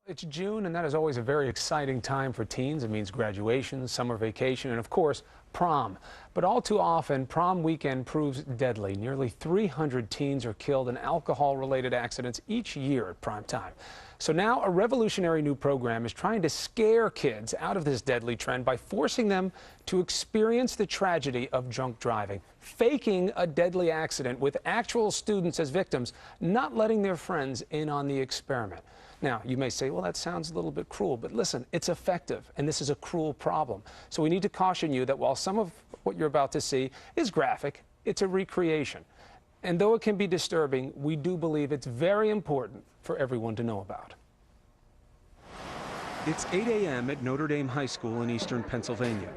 It's June, and that is always a very exciting time for teens. It means graduation, summer vacation, and of course, prom. But all too often, prom weekend proves deadly. Nearly 300 teens are killed in alcohol-related accidents each year at prom time. So now a revolutionary new program is trying to scare kids out of this deadly trend by forcing them to experience the tragedy of drunk driving, faking a deadly accident with actual students as victims, not letting their friends in on the experiment. Now, you may say, well, that sounds a little bit cruel, but listen, it's effective, and this is a cruel problem. So we need to caution you that while some of what you're about to see is graphic, it's a recreation. And though it can be disturbing, we do believe it's very important for everyone to know about. It's 8 a.m. at Notre Dame High School in eastern Pennsylvania.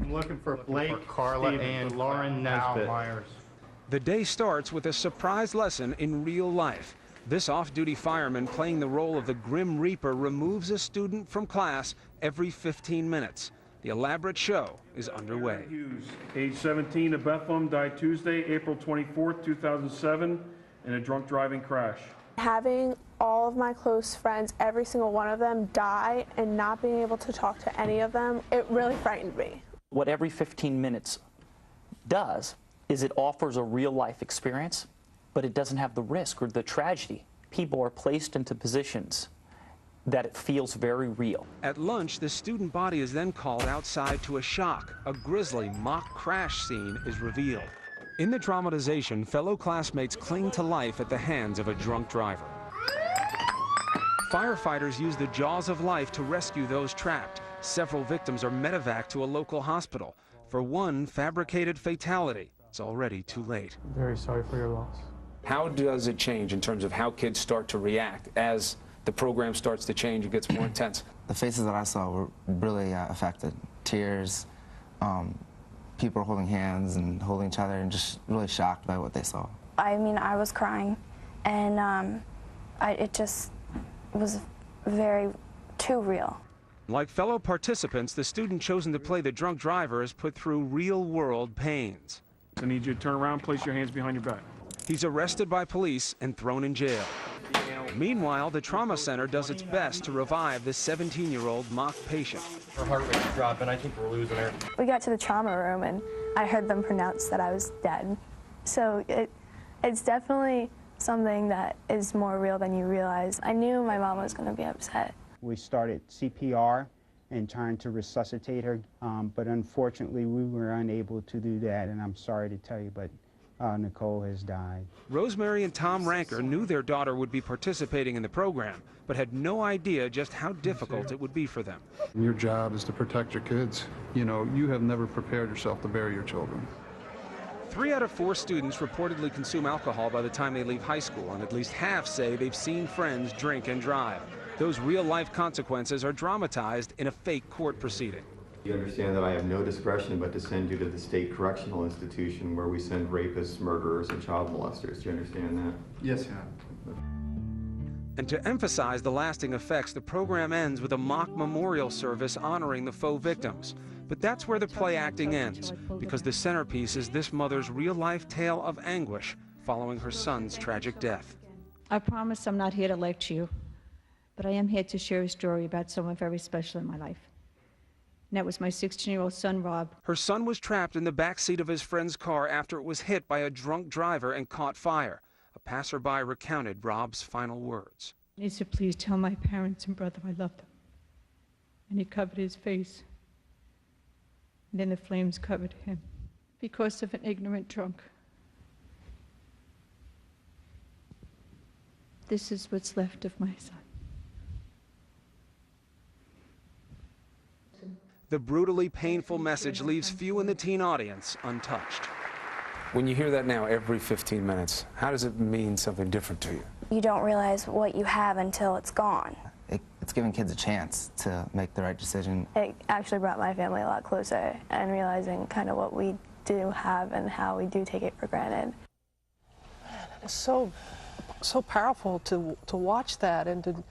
I'm looking for Blake, Carla, Steven, and Lauren Nesbitt. Myers. The day starts with a surprise lesson in real life. This off-duty fireman playing the role of the Grim Reaper removes a student from class every 15 minutes. The elaborate show is underway. Hughes, age 17 of Bethlehem, died Tuesday, April 24th, 2007, in a drunk driving crash. Having all of my close friends, every single one of them, die and not being able to talk to any of them, it really frightened me. What every 15 minutes does is it offers a real-life experience, but it doesn't have the risk or the tragedy. People are placed into positions that it feels very real. At lunch, the student body is then called outside to a shock. A grisly mock crash scene is revealed. In the dramatization, fellow classmates cling to life at the hands of a drunk driver. Firefighters use the jaws of life to rescue those trapped. Several victims are medevaced to a local hospital. For one fabricated fatality, it's already too late. I'm very sorry for your loss. How does it change in terms of how kids start to react as the program starts to change and gets more intense? The faces that I saw were really affected. Tears, people holding hands and holding each other and just really shocked by what they saw. I mean, I was crying, and it just was very too real. Like fellow participants, the student chosen to play the drunk driver is put through real-world pains. I need you to turn around, place your hands behind your back. He's arrested by police and thrown in jail. Meanwhile, the trauma center does its best to revive the 17-year-old mock patient. Her heart rate's dropping. I think we're losing her. We got to the trauma room, and I heard them pronounce that I was dead. So it's definitely something that is more real than you realize. I knew my mom was going to be upset. We started CPR and trying to resuscitate her, but unfortunately we were unable to do that, and I'm sorry to tell you, but Nicole has died. Rosemary and Tom Ranker knew their daughter would be participating in the program, but had no idea just how difficult it would be for them. Your job is to protect your kids. You know, you have never prepared yourself to bury your children. 3 out of 4 students reportedly consume alcohol by the time they leave high school, and at least half say they've seen friends drink and drive. Those real-life consequences are dramatized in a fake court proceeding. You understand that I have no discretion but to send you to the state correctional institution where we send rapists, murderers, and child molesters. Do you understand that? Yes, yeah. And to emphasize the lasting effects, the program ends with a mock memorial service honoring the faux victims. But that's where the play acting ends, because the centerpiece is this mother's real-life tale of anguish following her son's tragic death. I promise I'm not here to lecture you, but I am here to share a story about someone very special in my life. And that was my 16-year-old son, Rob. Her son was trapped in the back seat of his friend's car after it was hit by a drunk driver and caught fire. A passerby recounted Rob's final words. He said, please tell my parents and brother I love them. And he covered his face. And then the flames covered him because of an ignorant drunk. This is what's left of my son. The brutally painful message leaves few in the teen audience untouched. When you hear that now every 15 minutes, how does it mean something different to you? You don't realize what you have until it's gone. It's giving kids a chance to make the right decision. It actually brought my family a lot closer and realizing kind of what we do have and how we do take it for granted. It's so powerful to watch that and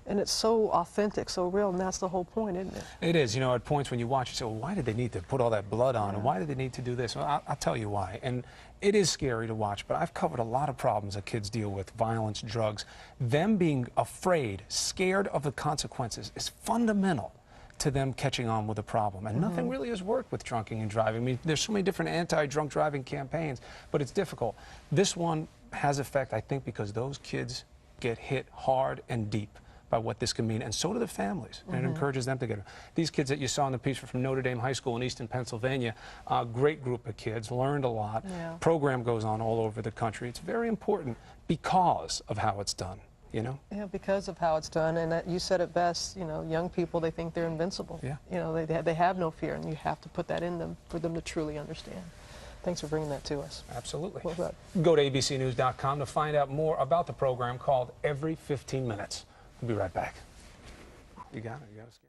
And it's so authentic, so real, and that's the whole point, isn't it? It is. You know, at points when you watch, you say, well, why did they need to put all that blood on, and why did they need to do this? Well, I'll tell you why. And it is scary to watch, but I've covered a lot of problems that kids deal with, violence, drugs. Them being afraid, scared of the consequences is fundamental to them catching on with the problem. And nothing really has worked with drunking and driving. I mean, there's so many different anti-drunk driving campaigns, but it's difficult. This one has effect, I think, because those kids get hit hard and deep by what this can mean, and so do the families, and it encourages them to get it. These kids that you saw in the piece were from Notre Dame High School in Easton, Pennsylvania. Great group of kids, learned a lot. Program goes on all over the country. It's very important because of how it's done, you know? Yeah, because of how it's done, and you said it best, you know, young people, they think they're invincible. Yeah. You know, they have no fear, and you have to put that in them for them to truly understand. Thanks for bringing that to us. Absolutely. Well done. Go to abcnews.com to find out more about the program called Every 15 Minutes. We'll be right back. You got it. You got to